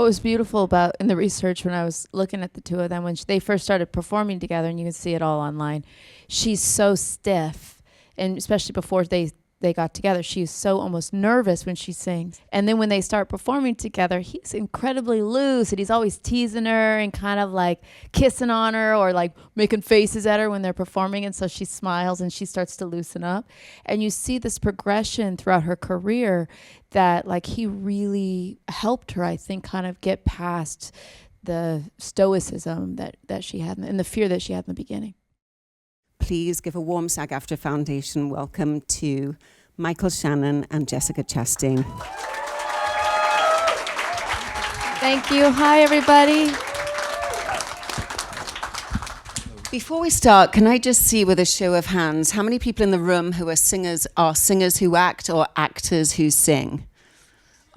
was beautiful about in the research when I was looking at the two of them, when they first started performing together, and you can see it all online, she's so stiff, and especially before they got together, she's so almost nervous when she sings. And then when they start performing together, he's incredibly loose, and he's always teasing her and kind of like kissing on her or like making faces at her when they're performing. And so she smiles and she starts to loosen up. And you see this progression throughout her career that like he really helped her, I think, kind of get past the stoicism that she had and the fear that she had in the beginning. Please give a warm SAG-AFTRA Foundation welcome to Michael Shannon and Jessica Chastain. Thank you. Hi, everybody. Before we start, can I just see with a show of hands, how many people in the room who are singers who act or actors who sing?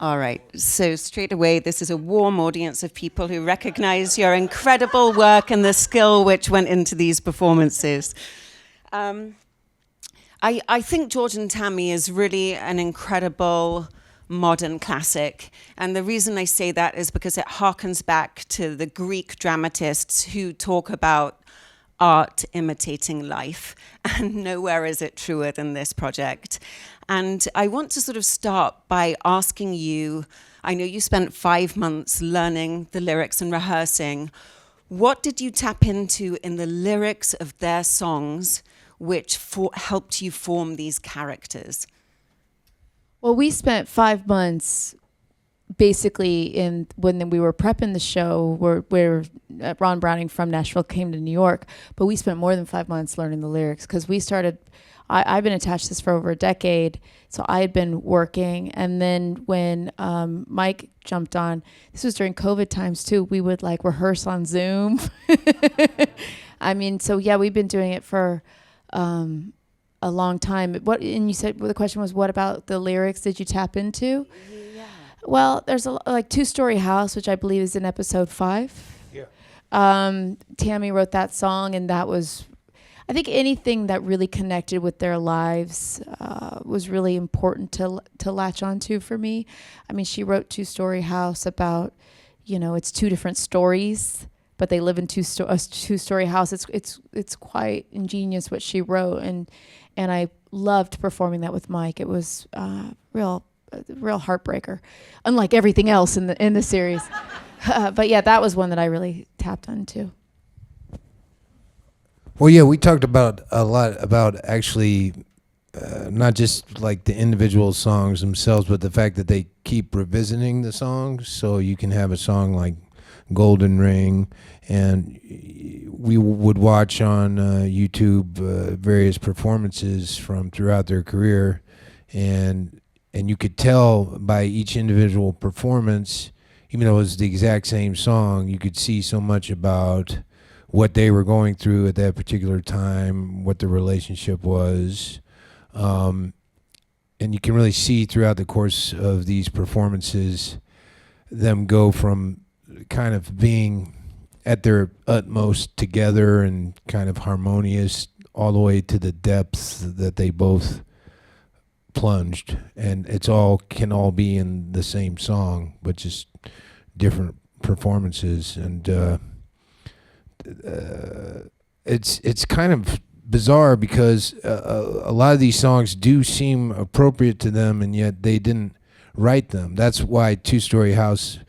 All right, so straight away, this is a warm audience of people who recognize your incredible work and the skill which went into these performances. I think George and Tammy is really an incredible modern classic. And the reason I say that is because it harkens back to the Greek dramatists who talk about art imitating life. And nowhere is it truer than this project. And I want to sort of start by asking you, I know you spent 5 months learning the lyrics and rehearsing. What did you tap into in the lyrics of their songs which helped you form these characters? Well, we spent 5 months basically when we were prepping the show, where Ron Browning from Nashville came to New York, but we spent more than 5 months learning the lyrics because we started. I've been attached to this for over a decade, so I had been working. And then when Mike jumped on, this was during COVID times too, we would like rehearse on Zoom. I mean, so yeah, we've been doing it for a long time. And you said, well, the question was, what about the lyrics did you tap into? Yeah. Well, there's like Two-Story House, which I believe is in episode 5. Yeah. Tammy wrote that song, and that was, I think anything that really connected with their lives was really important to latch onto for me. I mean, she wrote Two-Story House about, it's two different stories, but they live in a two-story house. It's quite ingenious what she wrote, and I loved performing that with Mike. It was real heartbreaker, unlike everything else in the series. But yeah, that was one that I really tapped into. Well, yeah, we talked about a lot about actually not just like the individual songs themselves, but the fact that they keep revisiting the songs. So you can have a song like Golden Ring, and we would watch on YouTube various performances from throughout their career, and you could tell by each individual performance, even though it was the exact same song, you could see so much about what they were going through at that particular time, what the relationship was. And you can really see throughout the course of these performances them go from kind of being at their utmost together and kind of harmonious all the way to the depths that they both plunged. And can all be in the same song, but just different performances. And it's kind of bizarre because a lot of these songs do seem appropriate to them, and yet they didn't write them. That's why Two-Story House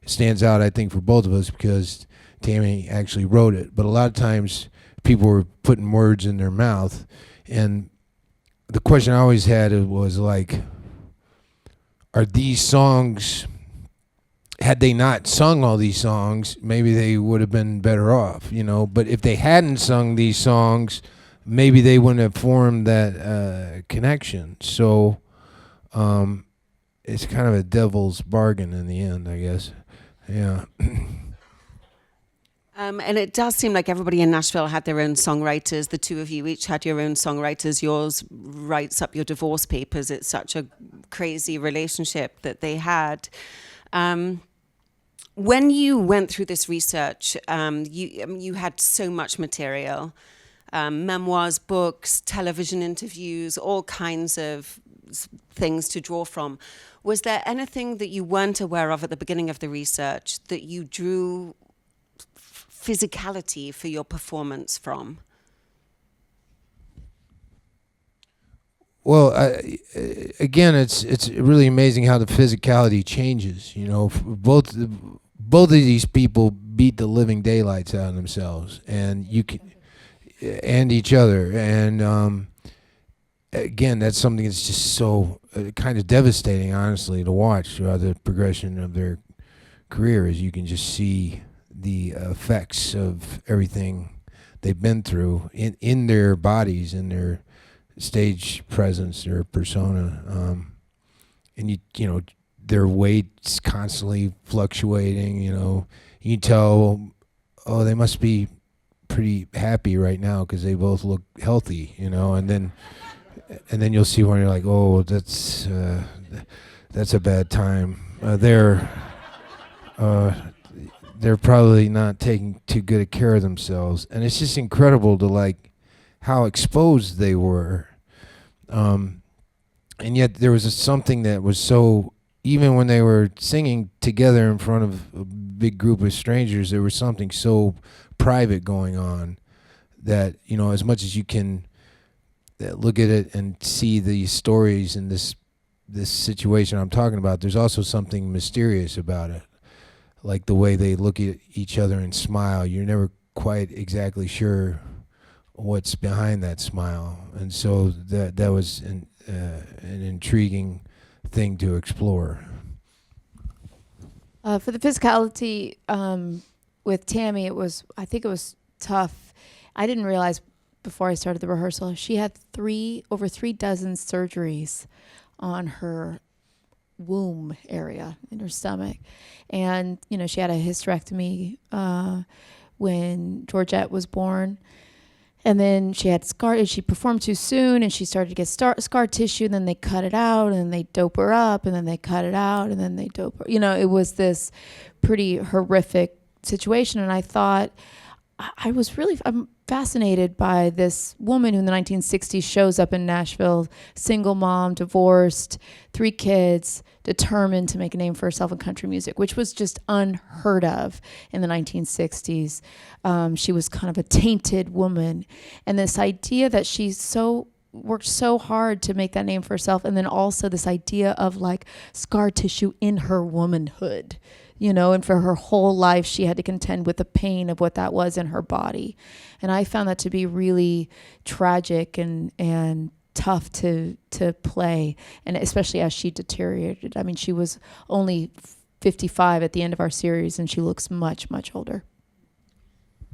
stands out, I think, for both of us, because Tammy actually wrote it. But a lot of times people were putting words in their mouth, and the question I always had was like, are these songs, had they not sung all these songs, maybe they would have been better off, But if they hadn't sung these songs, maybe they wouldn't have formed that connection. So it's kind of a devil's bargain in the end, I guess. Yeah. And it does seem like everybody in Nashville had their own songwriters. The two of you each had your own songwriters. Yours writes up your divorce papers. It's such a crazy relationship that they had. When you went through this research, you had so much material, memoirs, books, television interviews, all kinds of things to draw from. Was there anything that you weren't aware of at the beginning of the research that you drew physicality for your performance from? Well, again, it's really amazing how the physicality changes. You know, both of these people beat the living daylights out of themselves, and and each other. And again, that's something that's just so kind of devastating, honestly, to watch throughout the progression of their career. Is you can just see the effects of everything they've been through in their bodies, in their stage presence, their persona, and you know their weight's constantly fluctuating. You know, you can tell, oh, they must be pretty happy right now because they both look healthy. You know, and then you'll see when you're like, oh, that's a bad time. They're probably not taking too good a care of themselves, and it's just incredible to like how exposed they were. And yet there was something that was so, even when they were singing together in front of a big group of strangers, there was something so private going on that, you know, as much as you can look at it and see the stories in this situation I'm talking about, there's also something mysterious about it. Like the way they look at each other and smile, you're never quite exactly sure what's behind that smile, and so that was an intriguing thing to explore. For the physicality with Tammy, I think it was tough. I didn't realize before I started the rehearsal, she had over 3 dozen surgeries on her womb area in her stomach, and you know she had a hysterectomy when Georgette was born. And then she had she performed too soon, and she started to get scar tissue, and then they cut it out, and then they dope her up, and then they cut it out, and then they dope her. You know, it was this pretty horrific situation. And I thought, I'm fascinated by this woman who in the 1960s shows up in Nashville, single mom, divorced, 3 kids, determined to make a name for herself in country music, which was just unheard of in the 1960s. She was kind of a tainted woman. And this idea that she worked so hard to make that name for herself, and then also this idea of like scar tissue in her womanhood, you know, and for her whole life she had to contend with the pain of what that was in her body. And I found that to be really tragic and tough to play, and especially as she deteriorated. I mean, she was only 55 at the end of our series, and she looks much, much older.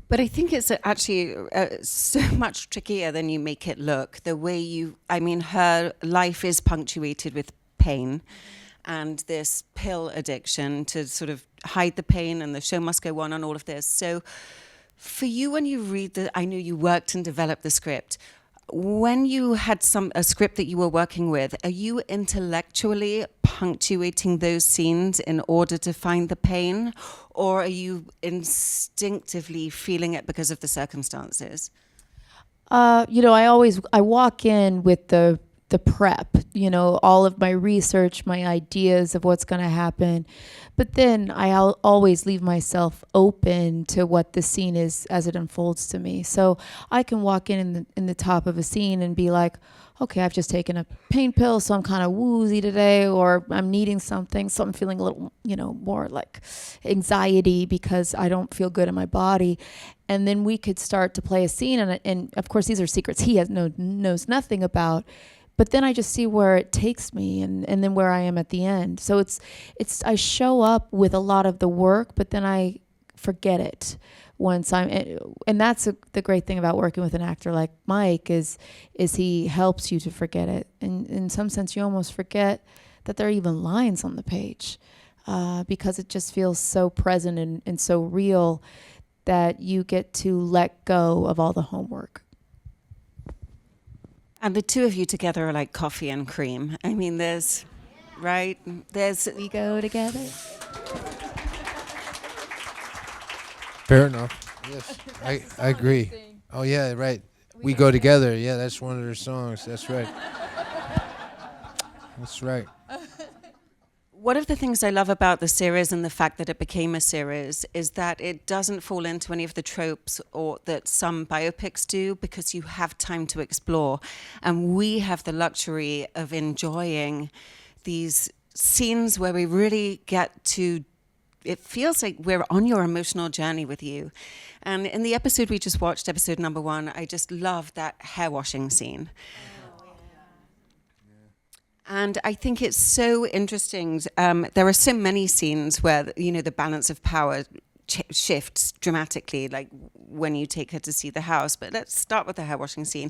But I think it's actually so much trickier than you make it look. The way her life is punctuated with pain and this pill addiction to sort of hide the pain, and the show must go on and all of this. So for you, when you read I know you worked and developed the script. When you had a script that you were working with, are you intellectually punctuating those scenes in order to find the pain, or are you instinctively feeling it because of the circumstances? You know, I walk in with the prep, you know, all of my research, my ideas of what's going to happen. But then I'll always leave myself open to what the scene is as it unfolds to me. So I can walk in the top of a scene and be like, okay, I've just taken a pain pill, so I'm kind of woozy today, or I'm needing something, so I'm feeling a little, you know, more like anxiety because I don't feel good in my body. And then we could start to play a scene, and of course these are secrets he knows nothing about. But then I just see where it takes me, and then where I am at the end. So it's I show up with a lot of the work, but then I forget it once and that's the great thing about working with an actor like Mike is he helps you to forget it. And in some sense, you almost forget that there are even lines on the page because it just feels so present and so real that you get to let go of all the homework. And the two of you together are like coffee and cream. I mean, We go together. Fair enough. Yes, I agree. Oh yeah, right. We go together. Yeah, that's one of their songs. That's right. That's right. One of the things I love about the series and the fact that it became a series is that it doesn't fall into any of the tropes or that some biopics do, because you have time to explore. And we have the luxury of enjoying these scenes where we really get to, it feels like we're on your emotional journey with you. And in the episode we just watched, episode number 1, I just love that hair washing scene. And I think it's so interesting. There are so many scenes where, you know, the balance of power shifts dramatically, like when you take her to see the house. But let's start with the hair washing scene,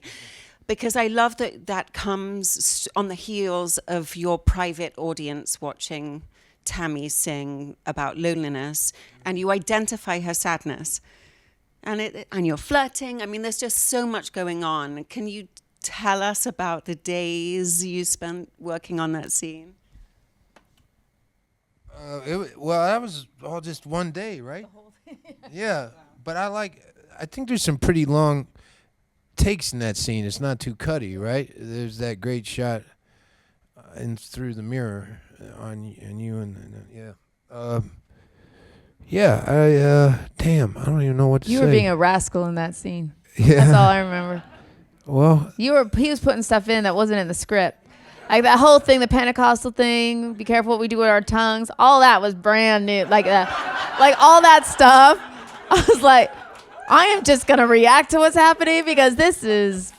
because I love that that comes on the heels of your private audience watching Tammy sing about loneliness, and you identify her sadness, and you're flirting. I mean, there's just so much going on. Can you tell us about the days you spent working on that scene? Well, that was all just one day, right? The whole thing. Yeah, but I think there's some pretty long takes in that scene. It's not too cutty, right? There's that great shot in through the mirror on you and damn, I don't even know what to say. You were being a rascal in that scene. Yeah. That's all I remember. Well, He was putting stuff in that wasn't in the script. Like that whole thing, the Pentecostal thing, be careful what we do with our tongues, all that was brand new. Like all that stuff. I was like, I am just going to react to what's happening because this is...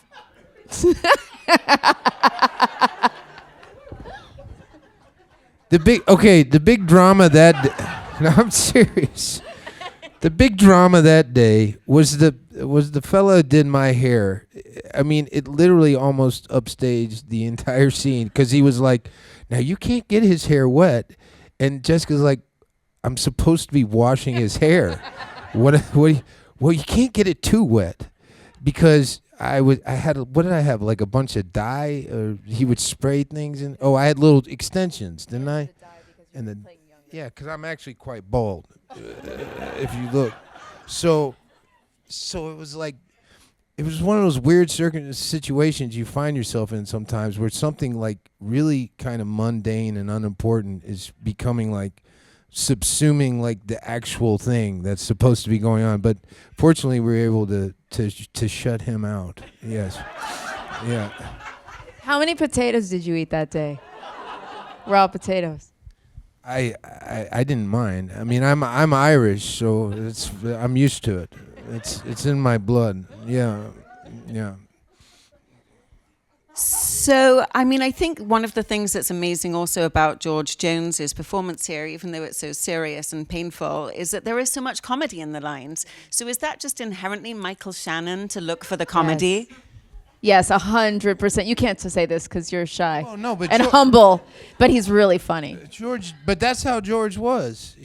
the big drama that no, I'm serious. The big drama that day was the fella who did my hair. I mean, it literally almost upstaged the entire scene because he was like, "Now you can't get his hair wet," and Jessica's like, "I'm supposed to be washing his hair. Well, you can't get it too wet because I had what did I have, like a bunch of dye, or he would spray things in. Oh, I had little extensions, didn't I? And then yeah, because I'm actually quite bald. If you look, so it was like, it was one of those weird situations you find yourself in sometimes, where something like really kind of mundane and unimportant is becoming like subsuming like the actual thing that's supposed to be going on. But fortunately, we were able to shut him out. Yes, yeah. How many potatoes did you eat that day? Raw potatoes. I didn't mind. I mean, I'm Irish, so I'm used to it. It's in my blood. Yeah. So, I mean, I think one of the things that's amazing also about George Jones's performance here, even though it's so serious and painful, is that there is so much comedy in the lines. So is that just inherently Michael Shannon to look for the comedy? Yes, 100%. You can't say this because you're shy. Oh no, but and humble, but he's really funny. George, but that's how George was.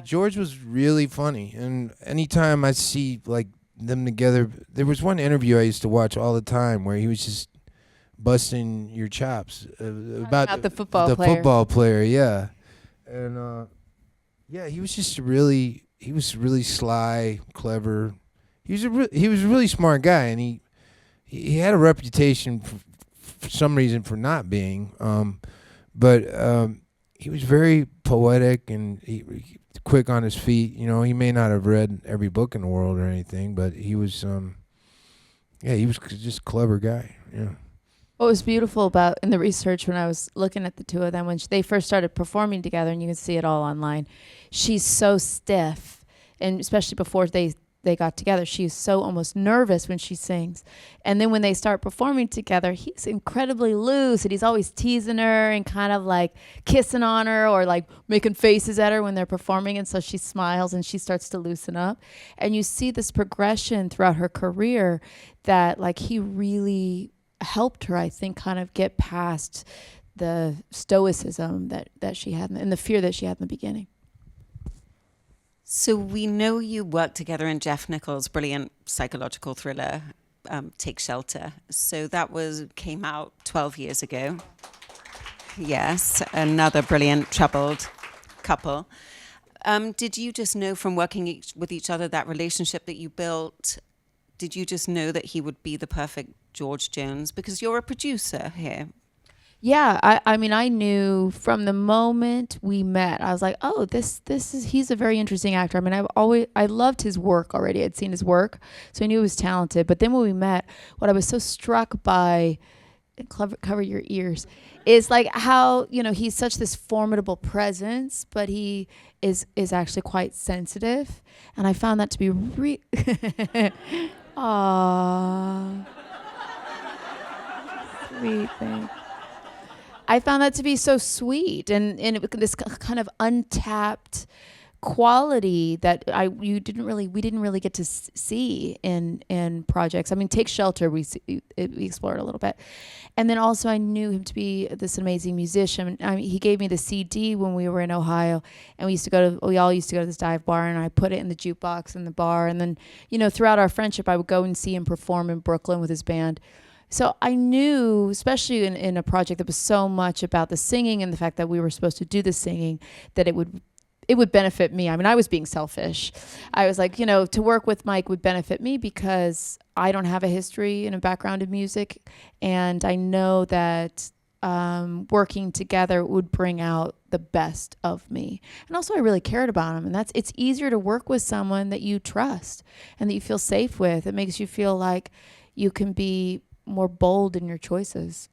George was really funny, and anytime I see like them together, there was one interview I used to watch all the time where he was just busting your chops about the football player, yeah, and yeah, he was really sly, clever. He was a really smart guy, and he had a reputation for some reason for not being, but he was very poetic and he quick on his feet. You know, he may not have read every book in the world or anything, but he was, he was just a clever guy. Yeah. What was beautiful about in the research when I was looking at the two of them when they first started performing together, and you can see it all online, she's so stiff, and especially before they got together, she's so almost nervous when she sings. And then when they start performing together, he's incredibly loose, and he's always teasing her and kind of like kissing on her or like making faces at her when they're performing. And so she smiles and she starts to loosen up. And you see this progression throughout her career that like he really helped her, I think, kind of get past the stoicism that she had and the fear that she had in the beginning. So we know you worked together in Jeff Nichols' brilliant psychological thriller, Take Shelter. So that came out 12 years ago. Yes, another brilliant troubled couple. Did you just know from working with each other, that relationship that you built, did you just know that he would be the perfect George Jones? Because you're a producer here. Yeah, I mean, I knew from the moment we met. I was like, oh, this is he's a very interesting actor. I mean, I loved his work already. I'd seen his work, so I knew he was talented. But then when we met, what I was so struck by, and cover your ears, is like how, he's such this formidable presence, but he is actually quite sensitive, and I found that to be Aww, sweet thing. I found that to be so sweet, and this kind of untapped quality that we didn't really get to see in projects. I mean, Take Shelter, we explored a little bit, and then also I knew him to be this amazing musician. I mean, he gave me the CD when we were in Ohio, and we all used to go to this dive bar, and I put it in the jukebox in the bar, and then throughout our friendship, I would go and see him perform in Brooklyn with his band. So I knew, especially in a project that was so much about the singing and the fact that we were supposed to do the singing, that it would benefit me. I mean, I was being selfish. I was like, to work with Mike would benefit me because I don't have a history and a background in music, and I know that working together would bring out the best of me. And also, I really cared about him, and it's easier to work with someone that you trust and that you feel safe with. It makes you feel like you can be more bold in your choices.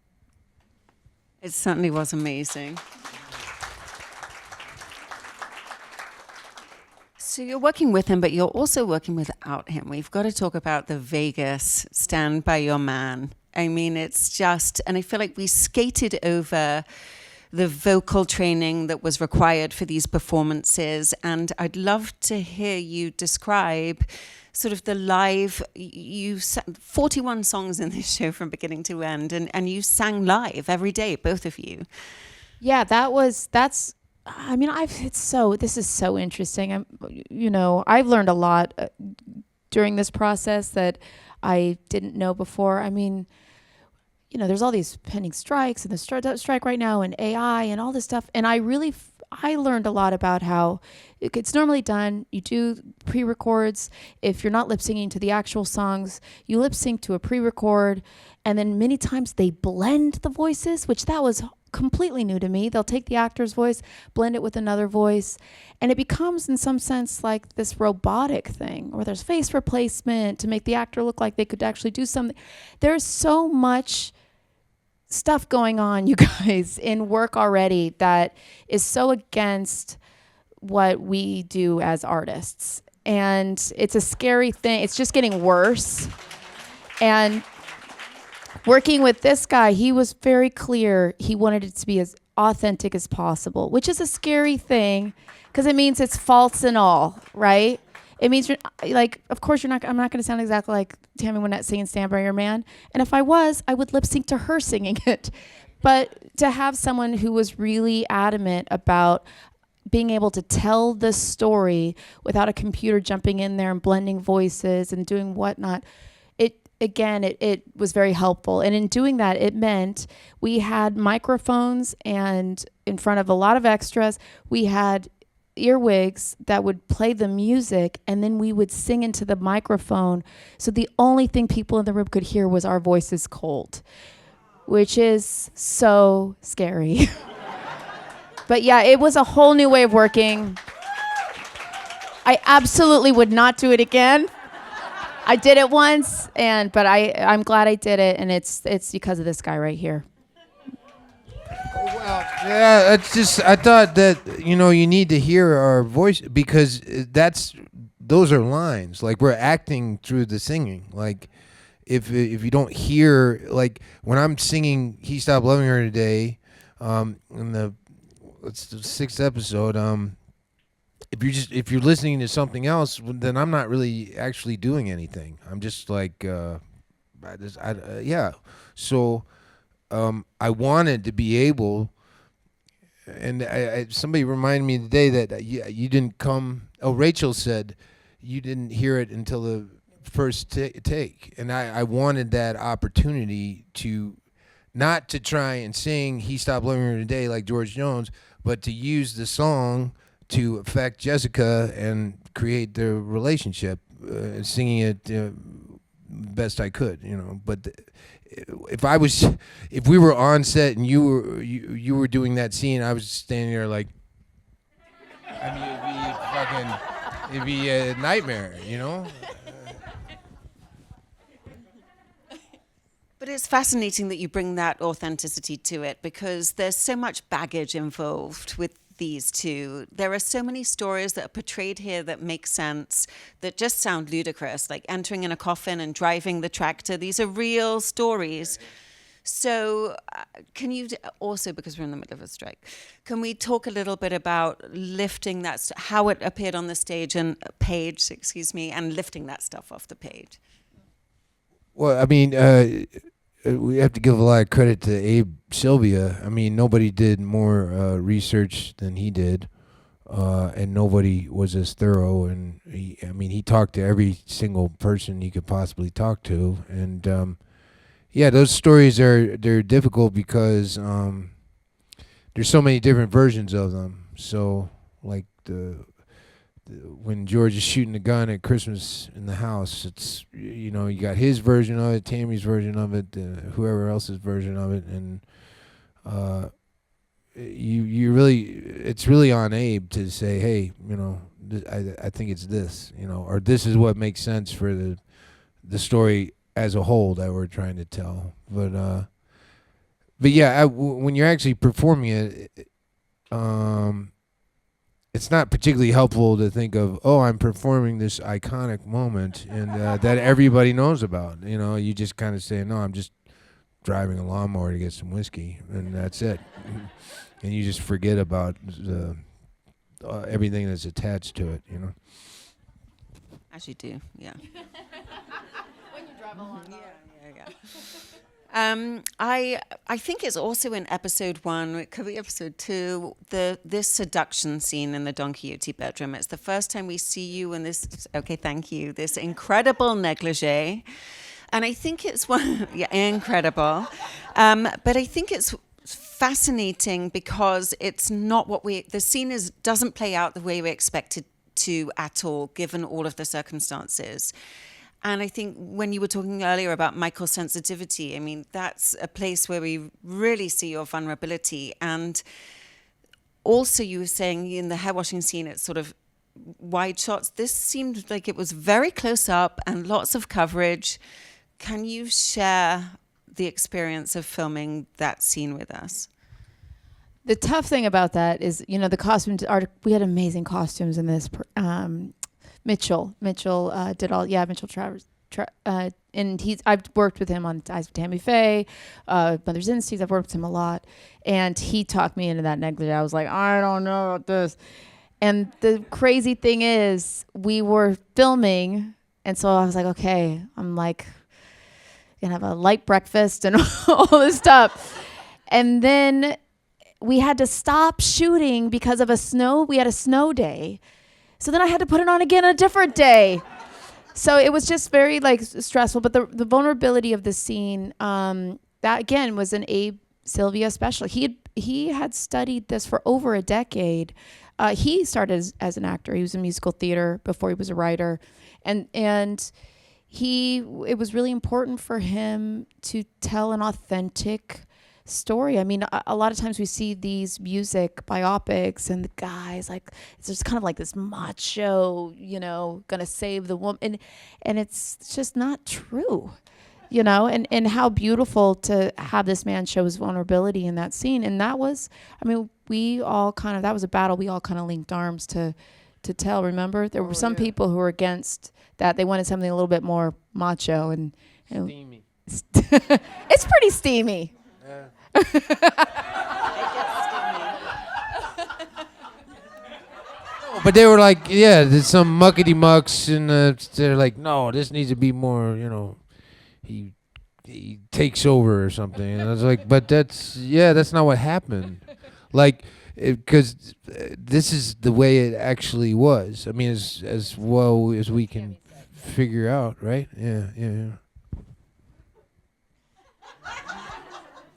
It certainly was amazing. So you're working with him, but you're also working without him. We've got to talk about the Vegas Stand By Your Man. I mean, it's just, and I feel like we skated over the vocal training that was required for these performances. And I'd love to hear you describe sort of the live, you sang 41 songs in this show from beginning to end, and you sang live every day, both of you. Yeah, this is so interesting. I've learned a lot during this process that I didn't know before. I mean, there's all these pending strikes and the strike right now and AI and all this stuff. And I learned a lot about how it's normally done. You do pre-records. If you're not lip singing to the actual songs, you lip sync to a pre-record. And then many times they blend the voices, which that was completely new to me. They'll take the actor's voice, blend it with another voice, and it becomes in some sense like this robotic thing, or there's face replacement to make the actor look like they could actually do something. There's so much stuff going on, you guys, in work already that is so against what we do as artists. And it's a scary thing. It's just getting worse. And working with this guy, he was very clear. He wanted it to be as authentic as possible, which is a scary thing because it means it's false and all, right? It means you're like, of course I'm not going to sound exactly like Tammy Wynette singing Stand By Your Man. And if I was, I would lip sync to her singing it. But to have someone who was really adamant about being able to tell the story without a computer jumping in there and blending voices and doing whatnot, it was very helpful. And in doing that, it meant we had microphones, and in front of a lot of extras, we had earwigs that would play the music, and then we would sing into the microphone. So the only thing people in the room could hear was our voices cold, which is so scary. But yeah, it was a whole new way of working. I absolutely would not do it again. I did it once, but I'm glad I did it, and it's because of this guy right here. Well, yeah, it's just I thought that you need to hear our voice because those are lines. Like we're acting through the singing. Like if you don't hear, like when I'm singing "He Stopped Loving Her Today," in the 6th episode, if you're listening to something else, then I'm not really actually doing anything. I'm just like, yeah. So I wanted to be able, and somebody reminded me today that you didn't come. Oh, Rachel said you didn't hear it until the first take, and I wanted that opportunity to not to try and sing "He Stopped Loving Her Today" like George Jones, but to use the song to affect Jessica and create the relationship, singing it best I could, But if we were on set and you were doing that scene, I was standing there like, I mean, it'd be a nightmare, you know? But it's fascinating that you bring that authenticity to it, because there's so much baggage involved with these two. There are so many stories that are portrayed here that make sense, that just sound ludicrous, like entering in a coffin and driving the tractor. These are real stories. So can you also, because we're in the middle of a strike, can we talk a little bit about lifting that, how it appeared on the stage and page, and lifting that stuff off the page? Well, I mean, we have to give a lot of credit to Abe Sylvia. I mean, nobody did more research than he did, and nobody was as thorough. And he talked to every single person he could possibly talk to. And yeah, those stories they're difficult because there's so many different versions of them. So like when George is shooting the gun at Christmas in the house, it's, you got his version of it, Tammy's version of it, whoever else's version of it, and it's really on Abe to say, hey, I think it's this, or this is what makes sense for the story as a whole that we're trying to tell. But yeah, when you're actually performing it, it's not particularly helpful to think of, I'm performing this iconic moment and that everybody knows about. You just kind of say, no, I'm just driving a lawnmower to get some whiskey, and that's it. And you just forget about everything that's attached to it, As you do, yeah. When you drive a lawnmower. Yeah. I think it's also in episode 1, it could be episode 2, this seduction scene in the Don Quixote bedroom. It's the first time we see you in this, okay, thank you, this incredible negligee. And I think it's incredible. But I think it's fascinating because it's not the scene doesn't play out the way we expected to at all, given all of the circumstances. And I think when you were talking earlier about Michael's sensitivity, that's a place where we really see your vulnerability. And also you were saying in the hair washing scene, it's sort of wide shots. This seemed like it was very close up and lots of coverage. Can you share the experience of filming that scene with us? The tough thing about that is, the costumes we had amazing costumes in this. Mitchell did all, Mitchell Travers, and I've worked with him on Eyes of Tammy Faye, Mother's Instincts. I've worked with him a lot, and he talked me into that negligee. I was like, I don't know about this. And the crazy thing is, we were filming, and so I was like, okay, I'm like gonna have a light breakfast and all this stuff, and then we had to stop shooting because of we had a snow day. So then I had to put it on again a different day. So it was just very stressful. But the vulnerability of the scene, that again was an Abe Sylvia special. He had studied this for over a decade. He started as an actor. He was in musical theater before he was a writer, and it was really important for him to tell an authentic story. A lot of times we see these music biopics and the guys it's just kind of like this macho, gonna save the woman, and it's just not true, and how beautiful to have this man show his vulnerability in that scene. And that was, we all that was a battle we all kind of linked arms to tell. Remember, there were some people who were against that. They wanted something a little bit more macho and steamy. It's pretty steamy. But they were like, there's some muckety mucks, and they're like, no, this needs to be more, he takes over or something. And I was like, but that's not what happened. Because this is the way it actually was. As well as we can figure out, right? Yeah.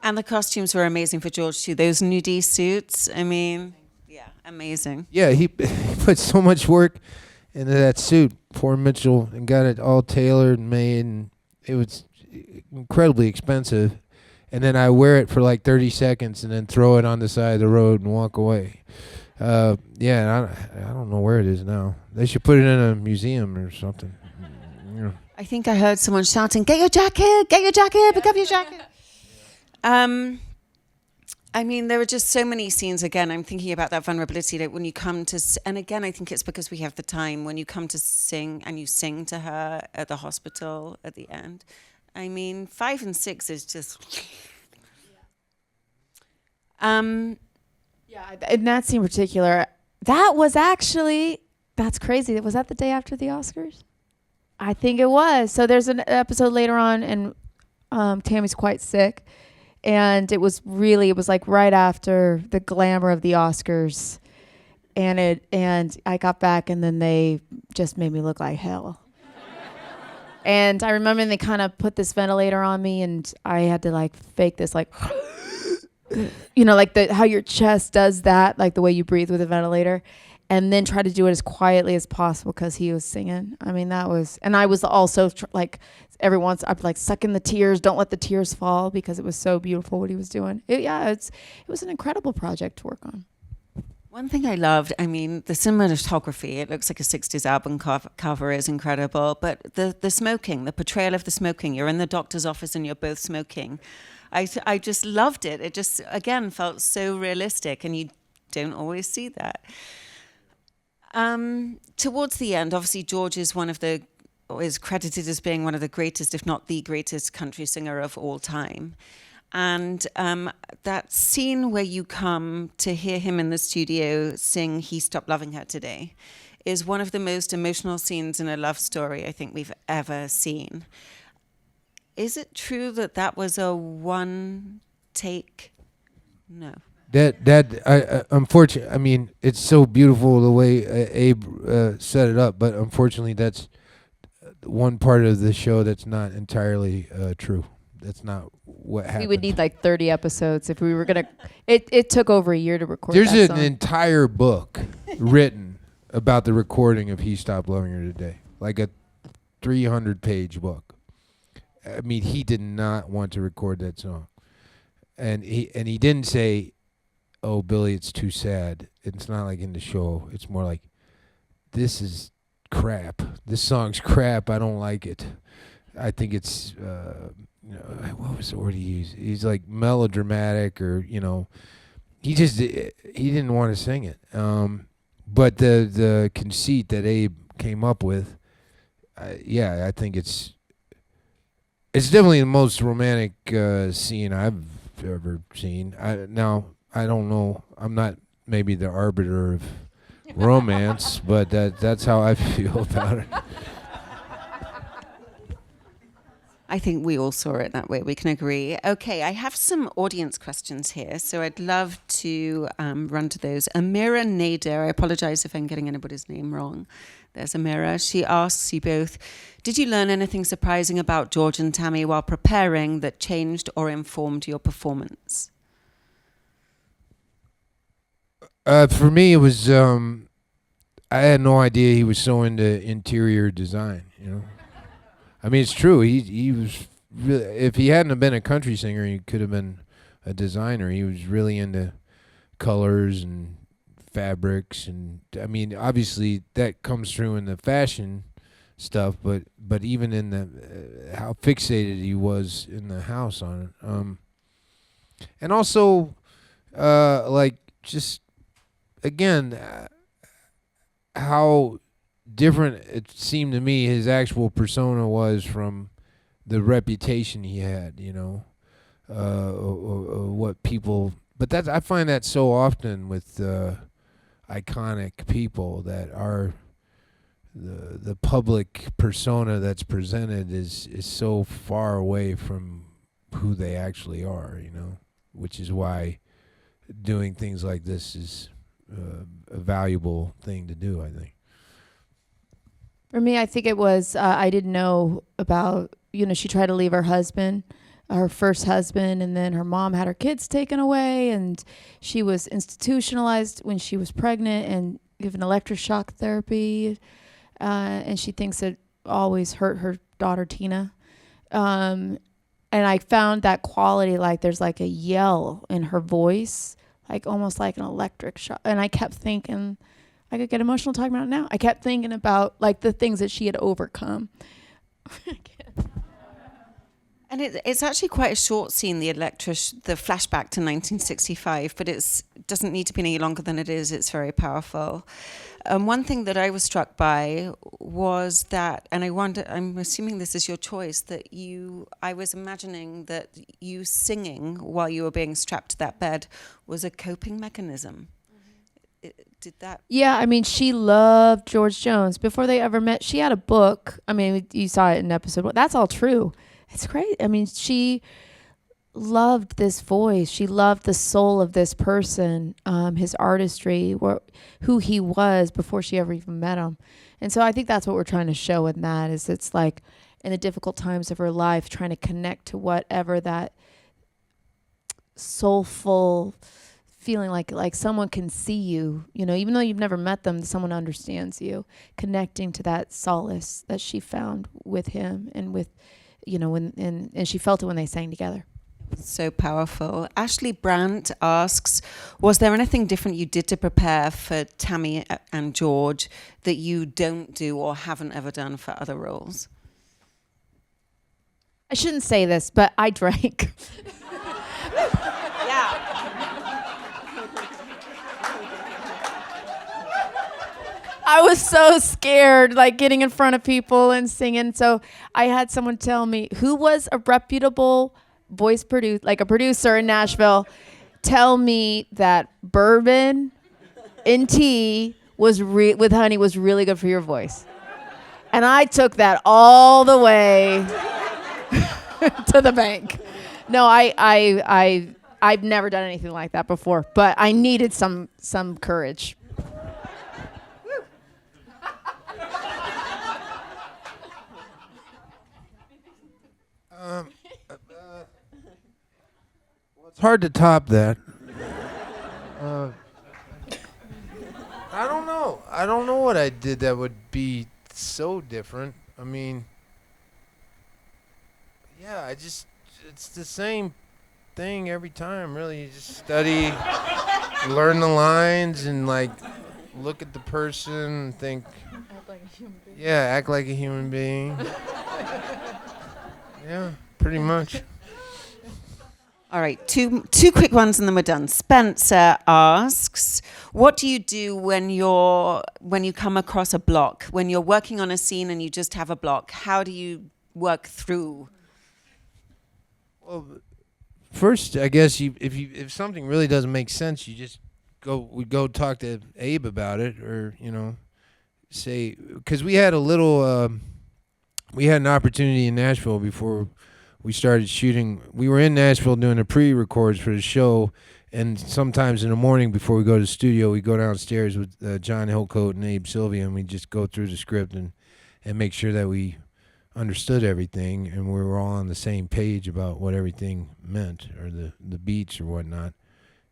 And the costumes were amazing for George too. Those nudie suits, amazing. Yeah, he put so much work into that suit, poor Mitchell, and got it all tailored and made, and it was incredibly expensive, and then I wear it for like 30 seconds and then throw it on the side of the road and walk away. Yeah, I don't know where it is now. They should put it in a museum or something. Yeah. I think I heard someone shouting, "Get your jacket! Get your jacket! Pick up your jacket!" I mean, there are just so many scenes. Again, I'm thinking about that vulnerability. Like when you come to, and again, I think it's because we have the time. When you come to sing and you sing to her at the hospital at the end. I mean, 5 and 6 is just. Yeah, in that scene in particular, that was actually, that's crazy. Was that the day after the Oscars? I think it was. So there's an episode later on, and Tammy's quite sick. And it was like right after the glamour of the Oscars. And I got back, and then they just made me look like hell. And I remember they kind of put this ventilator on me, and I had to like fake this like, you know, like how your chest does that, like the way you breathe with a ventilator, and then try to do it as quietly as possible because he was singing. I mean, that was, and I was also like, every once I'd like suck in the tears, don't let the tears fall, because it was so beautiful what he was doing. It was an incredible project to work on. One thing I loved, I mean, the cinematography, it looks like a 60s album cover is incredible, but the smoking, the portrayal of the smoking, you're in the doctor's office and you're both smoking. I just loved it. It just, again, felt so realistic, and you don't always see that. Towards the end, obviously, George is is credited as being one of the greatest, if not the greatest, country singer of all time. And that scene where you come to hear him in the studio sing "He Stopped Loving Her Today" is one of the most emotional scenes in a love story I think we've ever seen. Is it true that was a one take? No. Unfortunately, I mean, it's so beautiful the way Abe set it up, but unfortunately, that's one part of the show that's not entirely true. That's not what happened. We would need like 30 episodes if we were gonna. It took over a year to record. There's that an song. entire book written about the recording of "He Stopped Loving Her Today," like a 300-page book. I mean, he did not want to record that song, and he didn't say, "Oh, Billy, it's too sad." It's not like in the show. It's more like, "This is crap. This song's crap. I don't like it. I think it's." What was the word he used? He's like melodramatic, or he didn't want to sing it. But the conceit that Abe came up with, I think it's definitely the most romantic scene I've ever seen. I don't know. I'm not maybe the arbiter of romance, but that's how I feel about it. I think we all saw it that way. We can agree. Okay, I have some audience questions here, so I'd love to run to those. Amira Nader, I apologize if I'm getting anybody's name wrong. There's Amira. She asks you both, did you learn anything surprising about George and Tammy while preparing that changed or informed your performance? For me, it was, I had no idea he was so into interior design, I mean, it's true. He was really, if he hadn't have been a country singer, he could have been a designer. He was really into colors and fabrics, and I mean, obviously that comes through in the fashion stuff, but even in the how fixated he was in the house on it, and also like just again how different it seemed to me his actual persona was from the reputation he had, what people. But I find that so often with iconic people that are the public persona that's presented is so far away from who they actually are, which is why doing things like this is a valuable thing to do, I think. For me, I think it was, I didn't know about, she tried to leave her husband, her first husband, and then her mom had her kids taken away, and she was institutionalized when she was pregnant and given electroshock therapy, and she thinks it always hurt her daughter, Tina. And I found that quality, like there's like a yell in her voice, like almost like an electric shock. And I kept thinking, I could get emotional talking about it now. I kept thinking about like the things that she had overcome. And it's actually quite a short scene, the flashback to 1965, but it doesn't need to be any longer than it is. It's very powerful. One thing that I was struck by was that, and I'm assuming this is your choice, I was imagining that you singing while you were being strapped to that bed was a coping mechanism. Did that? Yeah, I mean, she loved George Jones. Before they ever met, she had a book. I mean, you saw it in episode 1. That's all true. It's great. I mean, she loved this voice. She loved the soul of this person, his artistry, who he was before she ever even met him. And so I think that's what we're trying to show in that is it's like in the difficult times of her life, trying to connect to whatever that soulful feeling like someone can see you, even though you've never met them, someone understands you, connecting to that solace that she found with him and with, and she felt it when they sang together. So powerful. Ashley Brandt asks, was there anything different you did to prepare for Tammy and George that you don't do or haven't ever done for other roles? I shouldn't say this, but I drank. Yeah. I was so scared, like getting in front of people and singing. So I had someone tell me who was a reputable voice producer in Nashville, tell me that bourbon and tea with honey was really good for your voice. And I took that all the way to the bank. No, I've never done anything like that before, but I needed some courage. It's hard to top that. I don't know. I don't know what I did that would be so different. I mean, yeah, it's the same thing every time, really. You just study, learn the lines, and like look at the person and think, act like a human being. Yeah, act like a human being. Yeah, pretty much. All right, two quick ones and then we're done. Spencer asks, what do you do when you come across a block? When you're working on a scene and you just have a block, how do you work through? Well, first, I guess if something really doesn't make sense, you just go talk to Abe about it, or say, because we had an opportunity in Nashville before we started shooting. We were in Nashville doing the pre-records for the show, and sometimes in the morning before we go to the studio, we go downstairs with John Hillcoat and Abe Sylvia, and we just go through the script and make sure that we understood everything and we were all on the same page about what everything meant, or the beats or whatnot.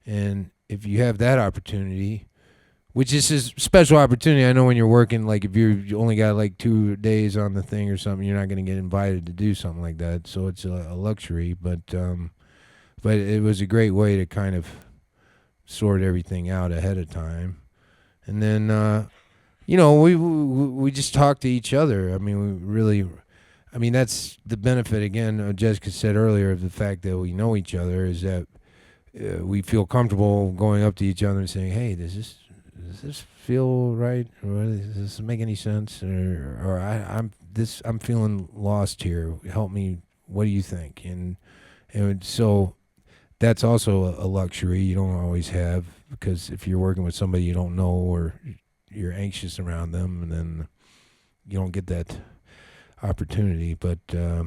And if you have that opportunity, which is a special opportunity. I know when you're working, like if you only got like 2 days on the thing or something, you're not going to get invited to do something like that. So it's a luxury, but it was a great way to kind of sort everything out ahead of time. And then, we just talk to each other. I mean, that's the benefit, again, Jessica said earlier, of the fact that we know each other, is that we feel comfortable going up to each other and saying, hey, does this feel right, or does this make any sense, or I'm feeling lost here, help me, what do you think? And so that's also a luxury you don't always have, because if you're working with somebody you don't know, or you're anxious around them, and then you don't get that opportunity. But I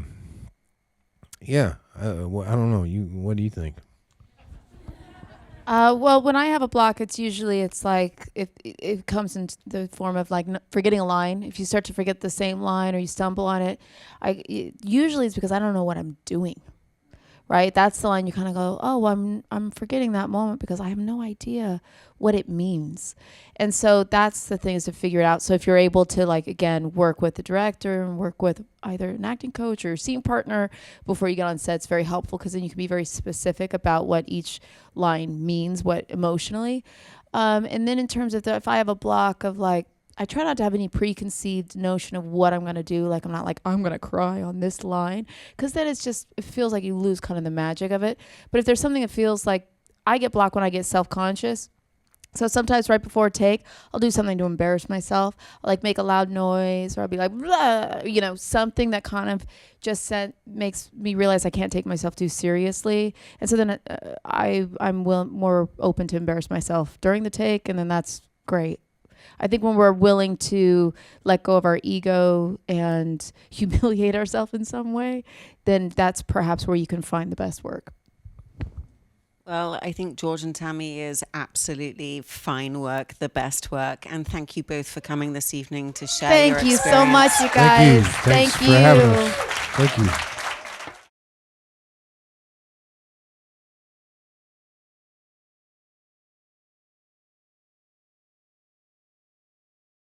don't know, what do you think? Well, when I have a block, it's like it comes in the form of like forgetting a line. If you start to forget the same line or you stumble on it, usually it's because I don't know what I'm doing, right? That's the line you kind of go, oh, I'm forgetting that moment because I have no idea what it means. And so that's the thing, is to figure it out. So if you're able to, like, again, work with the director and work with either an acting coach or scene partner before you get on set, it's very helpful, because then you can be very specific about what each line means, what emotionally. And then in terms of if I have a block of, like, I try not to have any preconceived notion of what I'm going to do. Like, I'm not like, I'm going to cry on this line, because then it feels like you lose kind of the magic of it. But if there's something that feels like, I get blocked when I get self-conscious. So sometimes right before a take, I'll do something to embarrass myself. I'll, like, make a loud noise, or I'll be like, blah, something that kind of just makes me realize I can't take myself too seriously. And so then I'm more open to embarrass myself during the take, and then that's great. I think when we're willing to let go of our ego and humiliate ourselves in some way, then that's perhaps where you can find the best work. Well, I think George and Tammy is absolutely fine work, the best work. And thank you both for coming this evening to share your experience. Thank you so much, you guys. Thank you. Thanks for having us. Thank you.